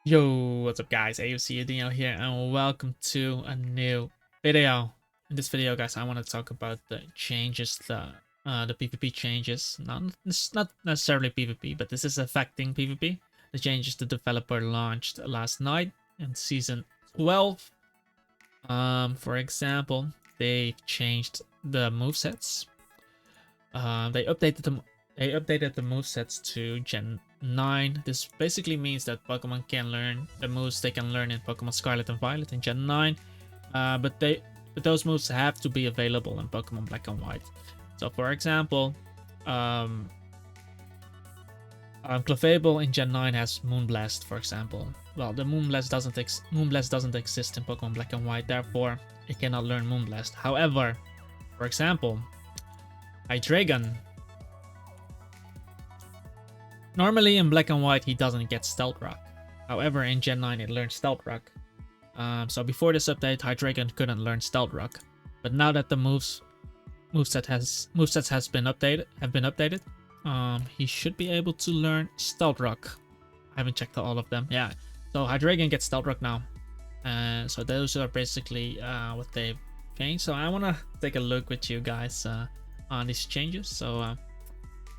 Yo, what's up guys? AUC Dino here and welcome to a new video. In this video guys, I want to talk about the changes, the PvP changes. It's not necessarily PvP, but this is affecting PvP. The changes the developer launched last night in season 12. For example, they changed the movesets. They updated the movesets to Gen 9. This basically means that Pokemon can learn the moves they can learn in Pokemon Scarlet and Violet in Gen 9, but those moves have to be available in Pokemon Black and White. So, for example, Clefable in Gen 9 has Moonblast, for example. Well, the Moonblast doesn't exist in Pokemon Black and White, therefore it cannot learn Moonblast. However, for example, Hydreigon. Normally in Black and White he doesn't get Stealth Rock. However, in Gen 9 it learns Stealth Rock. So before this update, Hydreigon couldn't learn Stealth Rock. But now that the movesets have been updated, he should be able to learn Stealth Rock. I haven't checked all of them. Yeah. So Hydreigon gets Stealth Rock now. So those are basically what they've changed. So I wanna take a look with you guys on these changes. So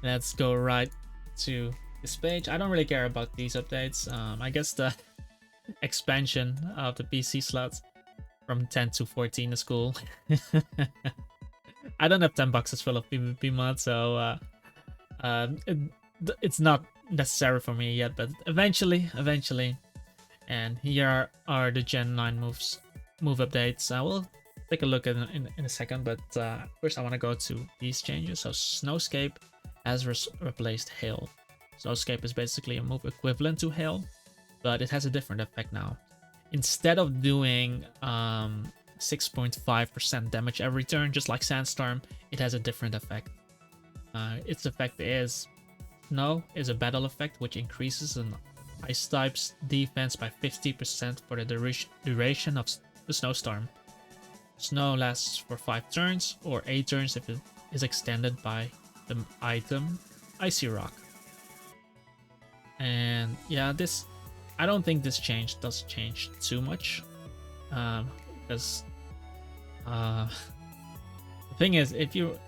let's go right to this page. I don't really care about these updates. I guess the expansion of the PC slots from 10 to 14 is cool. I don't have 10 boxes full of PvP mods, so it's not necessary for me yet, but eventually. And here are the Gen 9 move updates. I will take a look at in a second, but first I want to go to these changes. So Snowscape has replaced Hail. Snowscape is basically a move equivalent to Hail, but it has a different effect now. Instead of doing 6.5% damage every turn, just like Sandstorm, it has a different effect. Its effect is Snow is a battle effect which increases an ice type's defense by 50% for the duration of the snowstorm. Snow lasts for 5 turns or 8 turns if it is extended by the item Icy Rock. And yeah, I don't think this change does change too much, because the thing is, if you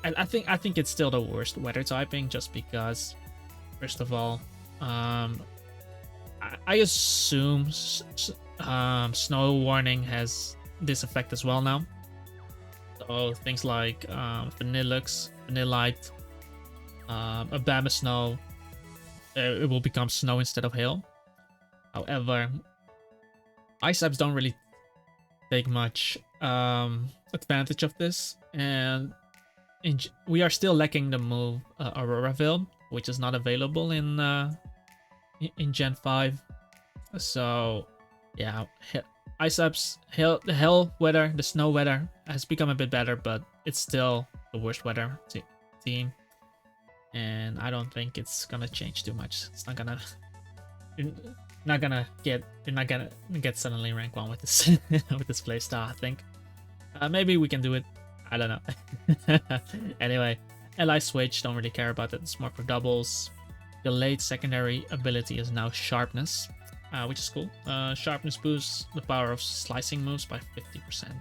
I think it's still the worst weather typing, just because first of all, I assume Snow Warning has this effect as well now. So things like Vanillux, Vanillite, Abomasnow, it will become Snow instead of Hail. However, Ice types don't really take much advantage of this, and we are still lacking the move Auroraville, which is not available in Gen 5. So yeah, Ice types, the Hell weather, the Snow weather has become a bit better, but it's still the worst weather team. And I don't think it's gonna change too much. It's not gonna you're not gonna get suddenly rank 1 with this with this playstyle, I think. Maybe we can do it. I don't know. Anyway, Ally Switch, don't really care about it. It's more for doubles. The late secondary ability is now Sharpness, which is cool. Sharpness boosts the power of slicing moves by 50%.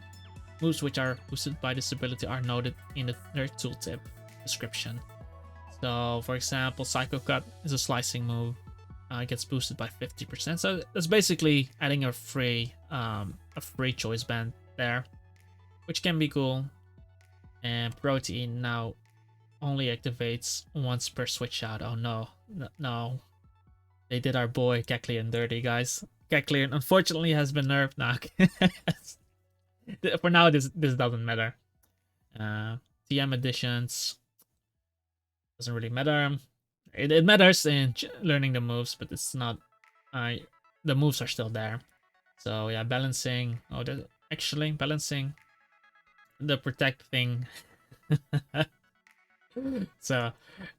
Moves which are boosted by this ability are noted in their tooltip description. So, for example, Psycho Cut is a slicing move. It gets boosted by 50%. So that's basically adding a free choice band there, which can be cool. And Protein now only activates once per switch out. Oh no, no, they did our boy Kecleon dirty, guys. Kecleon unfortunately has been nerfed now. For now, this doesn't matter. TM additions doesn't really matter. It matters in learning the moves, but it's not. The moves are still there. So yeah, balancing. Oh, actually balancing the protect thing. So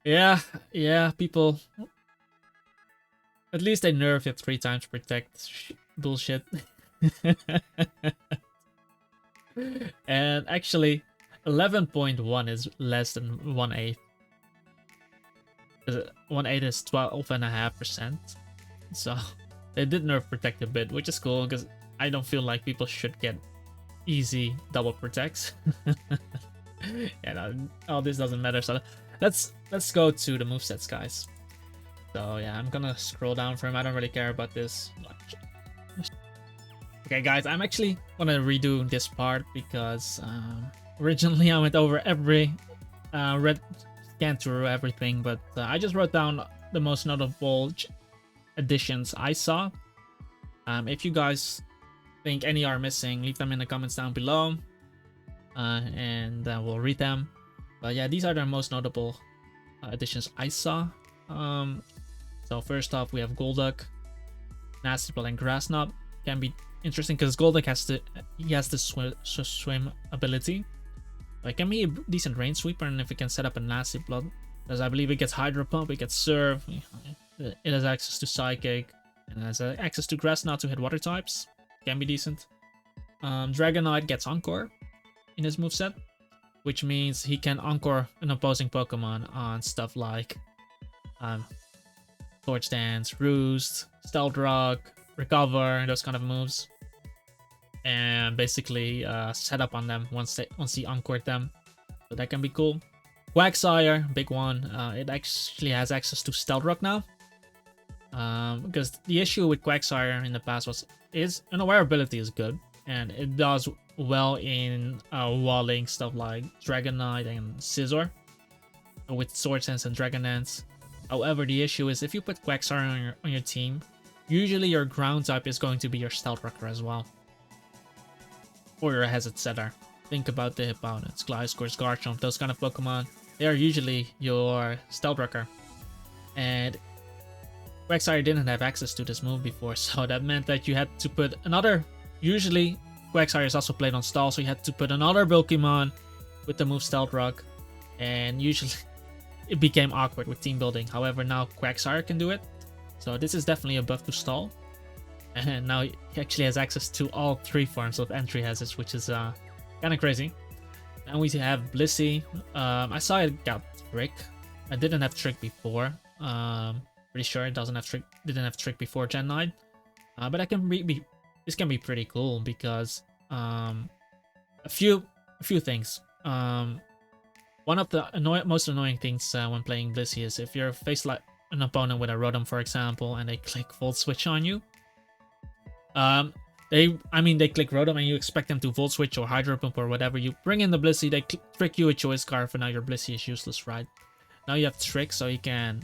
yeah, people. At least they nerfed it 3 times protect bullshit. And actually, 11.1 is less than 1/8. 1/8 is 12.5%. So they did nerf protect a bit, which is cool because I don't feel like people should get easy double protects. Yeah, no, all this doesn't matter. So let's go to the movesets, guys. So yeah, I'm gonna scroll down for him. I don't really care about this much. Okay, guys, I'm actually gonna redo this part because originally I went over every scanned through everything, but I just wrote down the most notable additions I saw. If you guys think any are missing, leave them in the comments down below, and we'll read them. But yeah, these are the most notable additions I saw. So first off, we have Golduck, Nasty Plot, and Grass Knob. Can be interesting because Golduck has the swim ability. It can be a decent range sweeper, and if it can set up a Nasty Plot, as I believe it gets Hydro Pump, it gets Surf, it has access to Psychic, and it has access to Grass Knot to hit water types. Can be decent. Dragonite gets Encore in his moveset, which means he can Encore an opposing Pokemon on stuff like Torch Dance, Roost, Stealth Rock, Recover, those kind of moves, and basically set up on them once he Encored them. So that can be cool. Quagsire, big one. It actually has access to Stealth Rock now. Because the issue with Quagsire in the past was unaware ability is good, and it does well in walling stuff like Dragonite and Scizor with Sword Sense and Dragon Dance. However, the issue is if you put Quagsire on your team, usually your ground type is going to be your Stealth Rocker as well, or your Hazard Setter. Think about the opponents, Gliscor, Garchomp, those kind of Pokemon. They are usually your Stealth Rocker, and Quagsire didn't have access to this move before, so that meant that you had to put another. Usually, Quagsire is also played on stall, so you had to put another Pokemon with the move Stealth Rock, and usually it became awkward with team building. However, now Quagsire can do it, so this is definitely a buff to stall. And now he actually has access to all 3 forms of entry hazards, which is kind of crazy. And we have Blissey. I saw it got Trick. I didn't have Trick before. Pretty sure it didn't have Trick before Gen 9. But this can be pretty cool because a few things. One of the most annoying things when playing Blissey is if you're faced like an opponent with a Rotom, for example, and they click Volt Switch on you. They click Rotom and you expect them to Volt Switch or Hydro Pump or whatever. You bring in the Blissey, they trick you with Choice Scarf, and now your Blissey is useless, right? Now you have Trick, so you can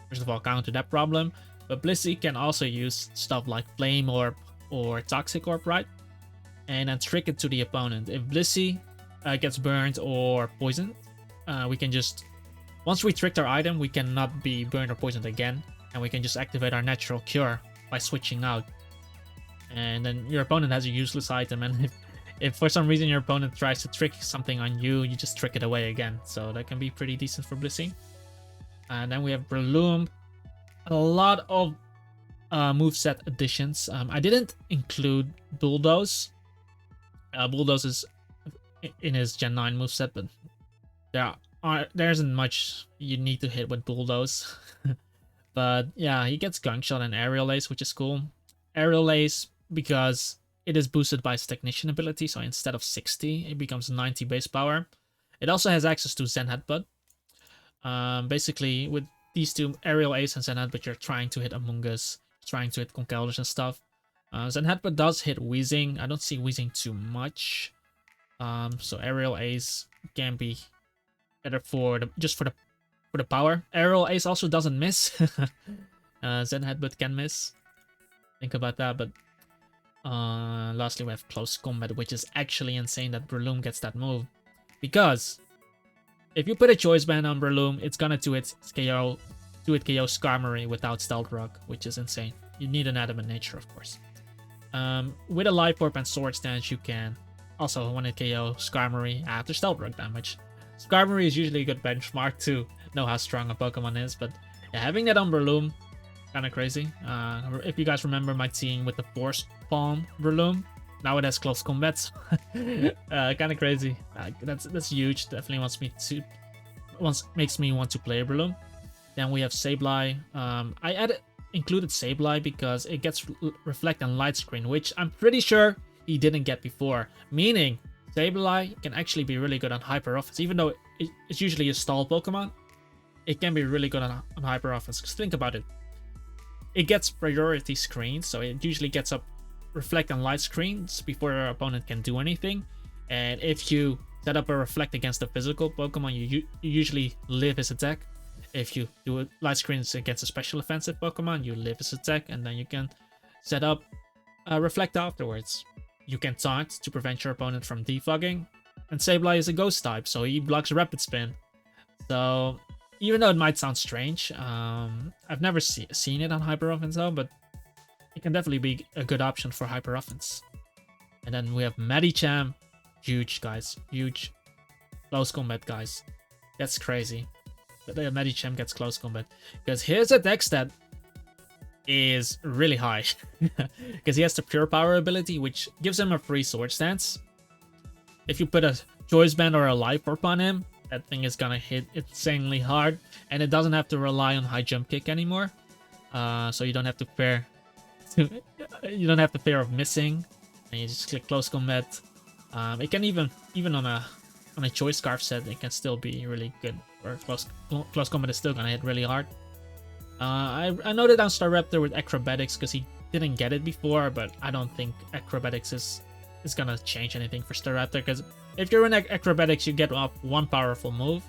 first of all counter that problem. But Blissey can also use stuff like Flame Orb or Toxic Orb, right? And then trick it to the opponent. If Blissey gets burned or poisoned, we can just, once we tricked our item, we cannot be burned or poisoned again, and we can just activate our natural cure by switching out. And then your opponent has a useless item, and if for some reason your opponent tries to trick something on you, you just trick it away again. So that can be pretty decent for Blissey. And then we have Breloom. A lot of moveset additions. I didn't include Bulldoze. Bulldoze is in his Gen 9 moveset, but there isn't much you need to hit with Bulldoze. But yeah, he gets Gunk Shot and Aerial Ace, which is cool. Aerial Ace, because it is boosted by his Technician ability, so instead of 60, it becomes 90 base power. It also has access to Zen Headbutt. Basically, with these two, Aerial Ace and Zen Headbutt, you're trying to hit Among Us, trying to hit Conkeldurr and stuff. Zen Headbutt does hit Weezing. I don't see Weezing too much. So Aerial Ace can be better for the power. Aerial Ace also doesn't miss. Zen Headbutt can miss. Think about that. But lastly, we have Close Combat, which is actually insane that Breloom gets that move, because if you put a Choice Band on Breloom, it's gonna do its KO Skarmory without Stealth Rock, which is insane. You need an Adamant Nature, of course. With a Life Orb and Sword Stance, you can also want to KO Skarmory after Stealth Rock damage. Skarmory is usually a good benchmark to know how strong a Pokemon is, but yeah, having that on Breloom, kind of crazy. If you guys remember my team with the Force Palm Breloom, now it has Close Combat. Kind of crazy. That's huge. Definitely makes me want to play Breloom. Then we have Sableye. I included Sableye because it gets reflect and light screen, which I'm pretty sure he didn't get before. Meaning Sableye can actually be really good on hyper offense, even though it's usually a stall Pokemon. It can be really good on hyper offense. Because think about it. It gets priority screens, so it usually gets up reflect and light screens before your opponent can do anything. And if you set up a reflect against a physical Pokemon, you usually live his attack. If you do a light screens against a special offensive Pokemon, you live his attack, and then you can set up a reflect afterwards. You can taunt to prevent your opponent from defogging. And Sableye is a ghost type, so he blocks rapid spin. So even though it might sound strange, I've never seen it on hyper offense though, but it can definitely be a good option for hyper offense. And then we have Medicham. Huge, guys. Huge. Close combat, guys. That's crazy. But the Medicham gets close combat. Because his attack stat is really high. Because he has the Pure Power ability, which gives him a free sword stance. If you put a Choice Band or a Life Orb on him, that thing is gonna hit insanely hard. And it doesn't have to rely on high jump kick anymore. So you don't have to fear... you don't have the fear of missing. And you just click close combat. It can even on a choice scarf set, it can still be really good. Or close combat is still gonna hit really hard. I noted on Staraptor with acrobatics because he didn't get it before, but I don't think acrobatics is gonna change anything for Staraptor, because if you're in acrobatics, you get off one powerful move,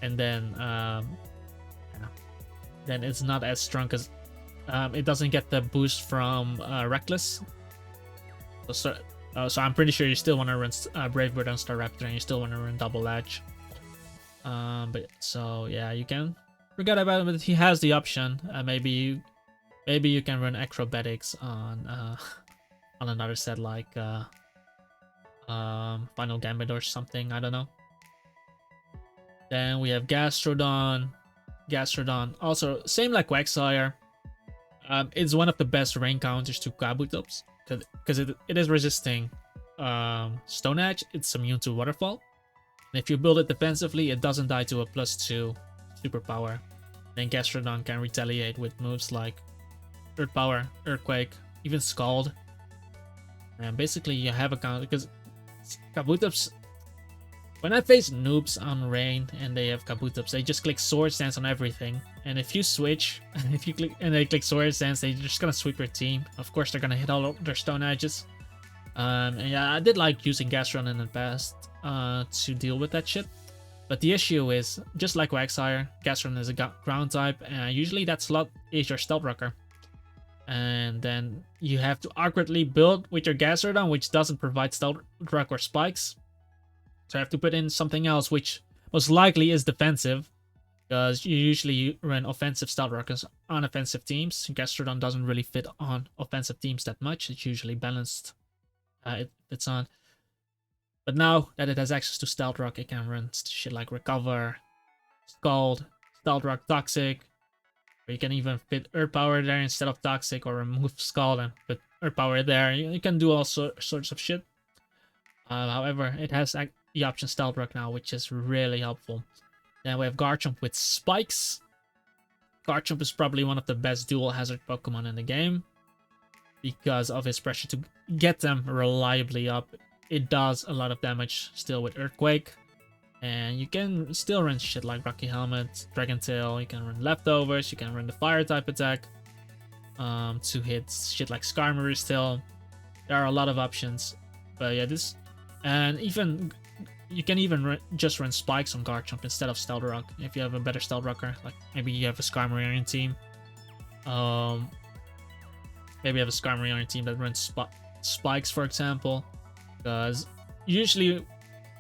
and then it's not as strong because it doesn't get the boost from Reckless. So I'm pretty sure you still want to run Brave Bird on Staraptor, and you still want to run Double Edge. But so yeah, you can forget about it, but he has the option. Maybe you can run acrobatics on another set like Final Gambit or something. I don't know. Then we have Gastrodon. Also same like Quagsire. It's one of the best rain counters to Kabutops because it is resisting Stone Edge. It's immune to Waterfall. And if you build it defensively, it doesn't die to a +2 superpower. Then Gastrodon can retaliate with moves like Earth Power, Earthquake, even Scald. And basically you have a counter because Kabutops, when I face noobs on Rain and they have Kabutops, they just click Sword Stance on everything. And if you switch, if you click and they click Sword Stance, they're just gonna sweep your team. Of course, they're gonna hit all their Stone Edges. And yeah, I did like using Gastrodon in the past to deal with that shit. But the issue is, just like Quagsire, Gastrodon is a ground type, and usually that slot is your Stealth Rocker. And then you have to awkwardly build with your Gastrodon, which doesn't provide Stealth Rock or Spikes. So I have to put in something else, which most likely is defensive, because you usually run offensive Stealth Rockers on offensive teams. Gastrodon doesn't really fit on offensive teams that much. It's usually balanced. It fits on. But now that it has access to Stealth Rock, it can run shit like Recover, Scald, Stealth Rock, Toxic. Or you can even fit Earth Power there instead of Toxic, or remove Scald and put Earth Power there. You can do all sorts of shit. However, it has the option Stealth Rock now, which is really helpful. Then we have Garchomp with Spikes. Garchomp is probably one of the best dual hazard Pokemon in the game because of his pressure to get them reliably up. It does a lot of damage still with Earthquake. And you can still run shit like Rocky Helmet, Dragon Tail, you can run Leftovers, you can run the Fire type attack to hit shit like Skarmory still. There are a lot of options. But yeah, and even you can even just run Spikes on Garchomp instead of Stealth Rock if you have a better Stealth Rocker. Like maybe you have a Skarmory on your team. Maybe you have a Skarmory on your team that runs Spikes, for example. Because usually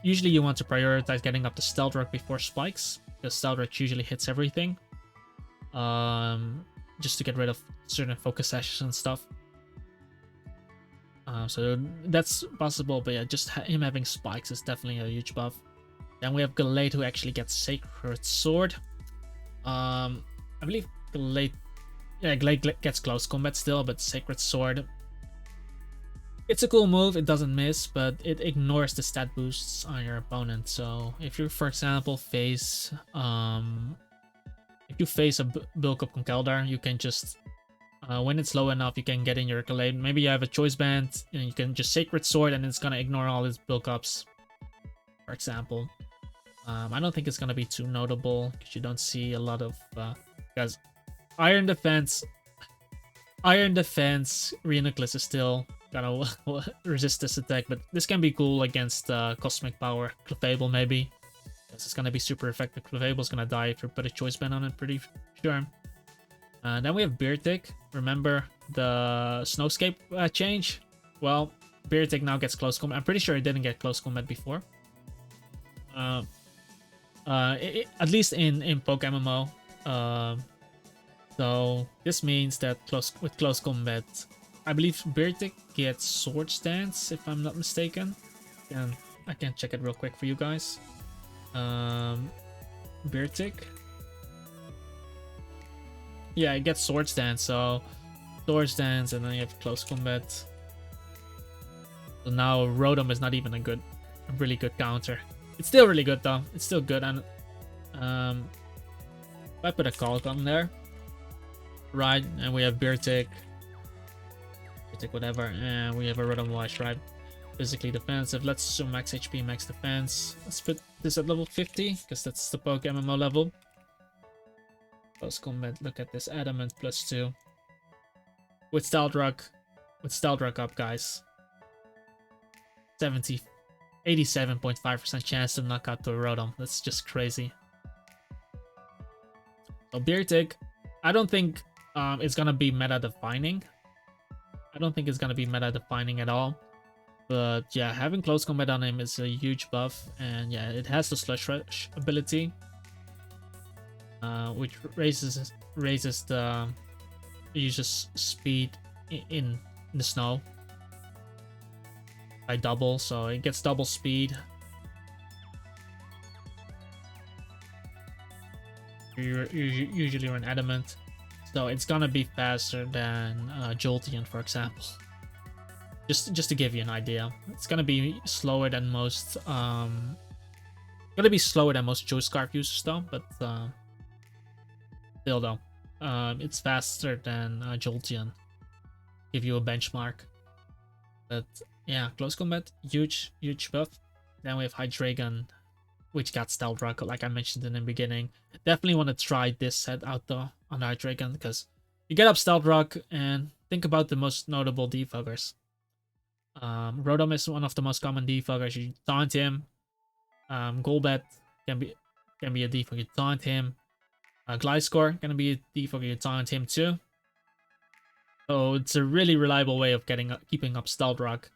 you want to prioritize getting up to Stealth Rock before Spikes, because Stealth Rock usually hits everything. Just to get rid of certain focus sashes and stuff. So that's possible, but yeah, just him having Spikes is definitely a huge buff. Then we have Gallade, who actually gets Sacred Sword. I believe Gallade gets close combat still, but Sacred Sword, it's a cool move. It doesn't miss, but it ignores the stat boosts on your opponent. So if you, for example, face if you face a bulk up Conkeldar, you can just when it's low enough, you can get in your Collade. Maybe you have a choice band and you can just Sacred Sword and it's gonna ignore all his bulk ups, for example. I don't think it's gonna be too notable because you don't see a lot of guys. Iron Defense, Reuniclus is still gonna resist this attack, but this can be cool against Cosmic Power, Clefable maybe. This is gonna be super effective. Clefable's gonna die if you put a choice band on it, pretty sure. Then we have Beartic. Remember the Snowscape change? Well, Beartic now gets close combat. I'm pretty sure it didn't get close combat before. At least in PokeMMO. So this means that with close combat, I believe Beartic gets Sword Stance, if I'm not mistaken. And I can check it real quick for you guys. Beartic. Yeah, it gets Sword Stance, so Sword Stance, and then you have close combat. So now Rotom is not even a really good counter. It's still really good though. It's still good, and if I put a Calcon there, right, and we have Beartic, whatever, and we have a Rotom Wash, right? Physically defensive. Let's assume max HP, max defense. Let's put this at level 50 because that's the PokeMMO level. Close combat. Look at this, Adamant +2 with Stealth Rock up, guys. 87.5% chance to knock out the Rotom. That's just crazy. So Beartic, I don't think it's gonna be meta defining. I don't think it's gonna be meta defining at all. But yeah, having close combat on him is a huge buff, and yeah, it has the Slush Rush ability, which raises the user's speed in the snow by double, so it gets double speed. You usually run Adamant, so it's gonna be faster than Jolteon, for example. Just to give you an idea, it's gonna be slower than most Joe Scarf users though, but still though, it's faster than Jolteon. Give you a benchmark. But yeah, close combat, huge buff. Then we have Hydreigon, which got Stealth Rock, like I mentioned in the beginning. Definitely want to try this set out though on Hydreigon, because you get up Stealth Rock and think about the most notable defoggers. Rotom is one of the most common defoggers. You taunt him. Golbat can be a defogger. You taunt him. Gliscor can be a defogger. You taunt him too. So it's a really reliable way of keeping up Stealth Rock.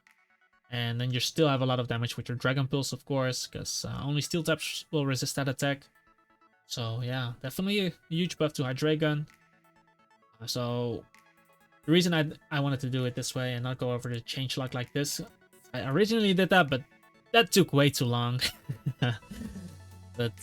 And then you still have a lot of damage with your Dragon Pulse, of course, because only Steel types will resist that attack. So yeah, definitely a huge buff to Hydreigon. So the reason I wanted to do it this way and not go over the changelog like this, I originally did that, but that took way too long. But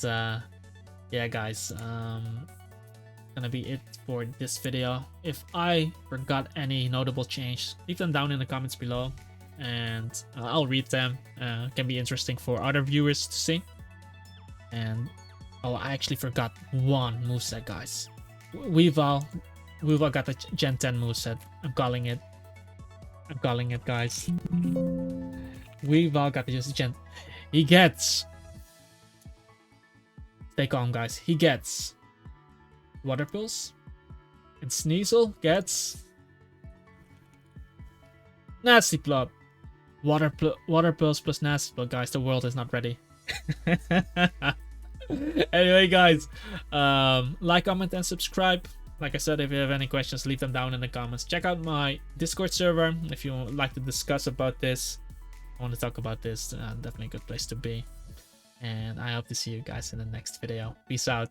yeah, guys, gonna be it for this video. If I forgot any notable change, leave them down in the comments below, and I'll read them. Can be interesting for other viewers to see. And oh, I actually forgot one moveset, guys. Weavile got the Gen 10 moveset. I'm calling it, guys. Weavile got the Gen. He gets. Stay calm, guys. He gets Water Pulse, and Sneasel gets Nasty Plot. Water Pulse plus Nasty Plot, guys. The world is not ready. Anyway, guys, like, comment, and subscribe. Like I said, if you have any questions, leave them down in the comments. Check out my Discord server if you would like to discuss about this. I want to talk about this. Definitely a good place to be. And I hope to see you guys in the next video. Peace out.